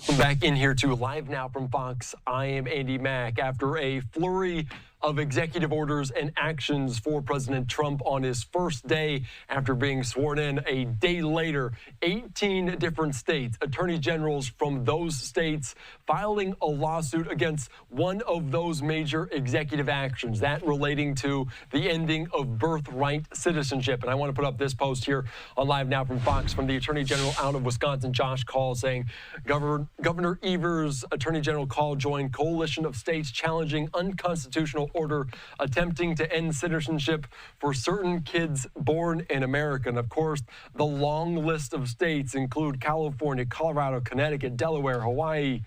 Back in here to Live Now from Fox. I am Andy Mack. After a flurry of executive orders and actions for President Trump on his first day after being sworn in a day later, 18 different states, attorney generals from those states filing a lawsuit against one of those major executive actions, that relating to the ending of birthright citizenship. And I want to put up this post here on Live Now from Fox from the Attorney General out of Wisconsin, Josh Call, saying Governor Evers' Attorney General Call joined coalition of states challenging unconstitutional order attempting to end citizenship for certain kids born in America. And of course, the long list of states include California, Colorado, Connecticut, Delaware, Hawaii,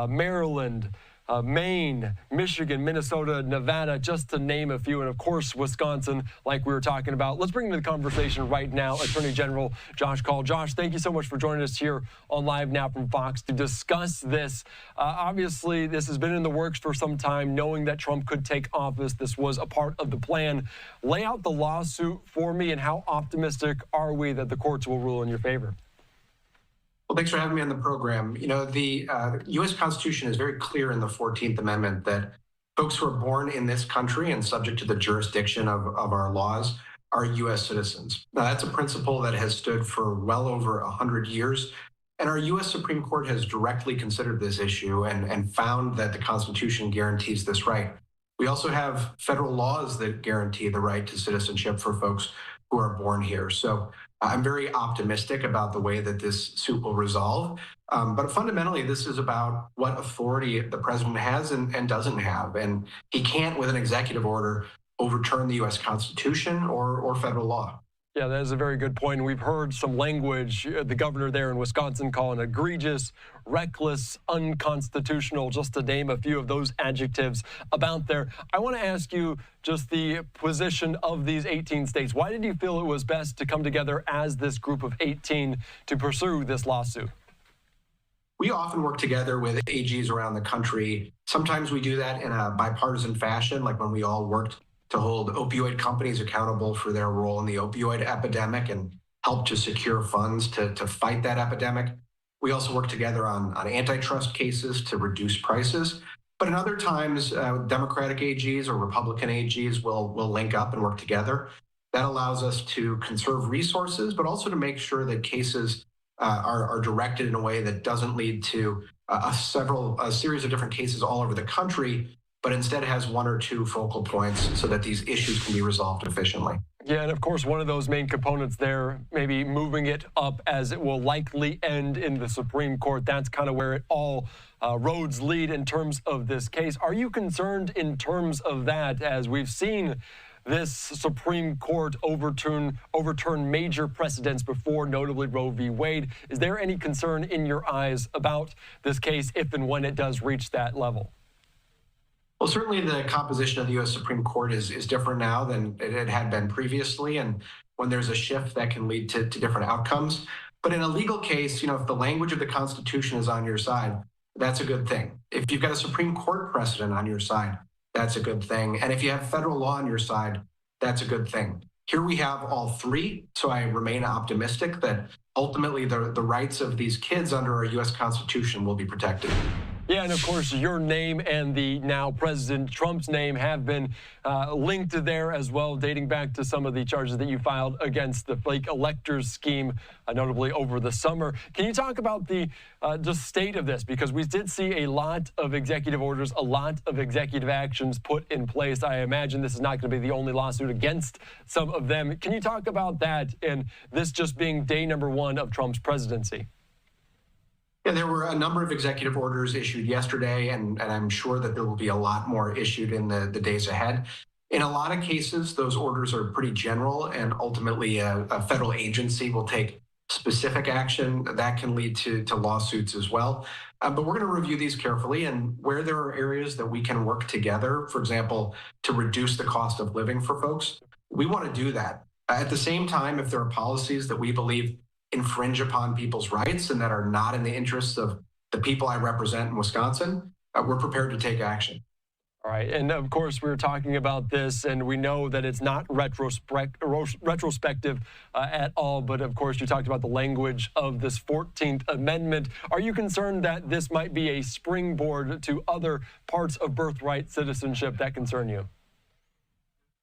Maryland, Maine, Michigan, Minnesota, Nevada, just to name a few, and of course, Wisconsin, like we were talking about. Let's bring into the conversation right now Attorney General Josh Call. Josh, thank you so much for joining us here on Live Now from Fox to discuss this. Obviously, this has been in the works for some time, knowing that Trump could take office. This was a part of the plan. Lay out the lawsuit for me, and how optimistic are we that the courts will rule in your favor? Well, thanks for having me on the program. You know, the U.S. Constitution is very clear in the 14th Amendment that folks who are born in this country and subject to the jurisdiction of our laws are U.S. citizens. Now, that's a principle that has stood for well over 100 years, and our U.S. Supreme Court has directly considered this issue and found that the Constitution guarantees this right. We also have federal laws that guarantee the right to citizenship for folks who are born here. So I'm very optimistic about the way that this suit will resolve. But fundamentally, this is about what authority the president has and doesn't have. And he can't, with an executive order, overturn the U.S. Constitution or federal law. Yeah, that is a very good point. And we've heard some language, the governor there in Wisconsin calling egregious, reckless, unconstitutional, just to name a few of those adjectives about there. I want to ask you just the position of these 18 states. Why did you feel it was best to come together as this group of 18 to pursue this lawsuit? We often work together with AGs around the country. Sometimes we do that in a bipartisan fashion, like when we all worked to hold opioid companies accountable for their role in the opioid epidemic and help to secure funds to fight that epidemic. We also work together on antitrust cases to reduce prices. But in other times, Democratic AGs or Republican AGs will link up and work together. That allows us to conserve resources, but also to make sure that cases are directed in a way that doesn't lead to a series of different cases all over the country, but instead has one or two focal points so that these issues can be resolved efficiently. Yeah, and of course, one of those main components there, maybe moving it up as it will likely end in the Supreme Court. That's kind of where it all roads lead in terms of this case. Are you concerned in terms of that, as we've seen this Supreme Court overturn major precedents before, notably Roe v. Wade? Is there any concern in your eyes about this case if and when it does reach that level? Well, certainly the composition of the U.S. Supreme Court is different now than it had been previously. And when there's a shift, that can lead to different outcomes. But in a legal case, you know, if the language of the Constitution is on your side, that's a good thing. If you've got a Supreme Court precedent on your side, that's a good thing. And if you have federal law on your side, that's a good thing. Here we have all three, so I remain optimistic that ultimately the rights of these kids under our U.S. Constitution will be protected. Yeah, and of course, your name and the now President Trump's name have been linked there as well, dating back to some of the charges that you filed against the fake electors scheme, notably over the summer. Can you talk about the state of this? Because we did see a lot of executive orders, a lot of executive actions put in place. I imagine this is not going to be the only lawsuit against some of them. Can you talk about that and this just being day number one of Trump's presidency? Yeah, there were a number of executive orders issued yesterday, and I'm sure that there will be a lot more issued in the days ahead. In a lot of cases, those orders are pretty general, and ultimately a federal agency will take specific action that can lead to lawsuits as well. But we're going to review these carefully, and where there are areas that we can work together, for example, to reduce the cost of living for folks, we want to do that. At the same time, if there are policies that we believe infringe upon people's rights and that are not in the interests of the people I represent in Wisconsin, we're prepared to take action. All right. And of course, we were talking about this, and we know that it's not retrospective at all. But of course, you talked about the language of this 14th Amendment. Are you concerned that this might be a springboard to other parts of birthright citizenship that concern you?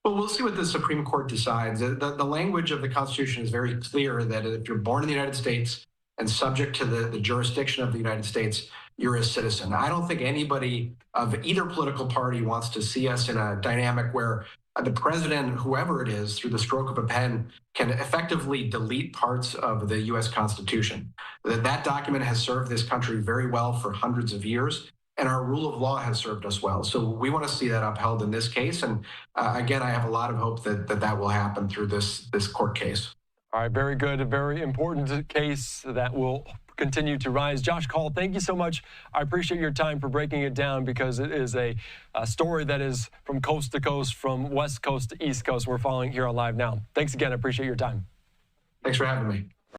Well, we'll see what the Supreme Court decides. The language of the Constitution is very clear that if you're born in the United States and subject to the jurisdiction of the United States, you're a citizen. I don't think anybody of either political party wants to see us in a dynamic where the president, whoever it is, through the stroke of a pen, can effectively delete parts of the U.S. Constitution. That document has served this country very well for hundreds of years, and our rule of law has served us well. So we want to see that upheld in this case. And again, I have a lot of hope that will happen through this court case. All right, very good. A very important case that will continue to rise. Josh Call, thank you so much. I appreciate your time for breaking it down, because it is a story that is from coast to coast, from West Coast to East Coast. We're following here on Live Now. Thanks again. I appreciate your time. Thanks for having me.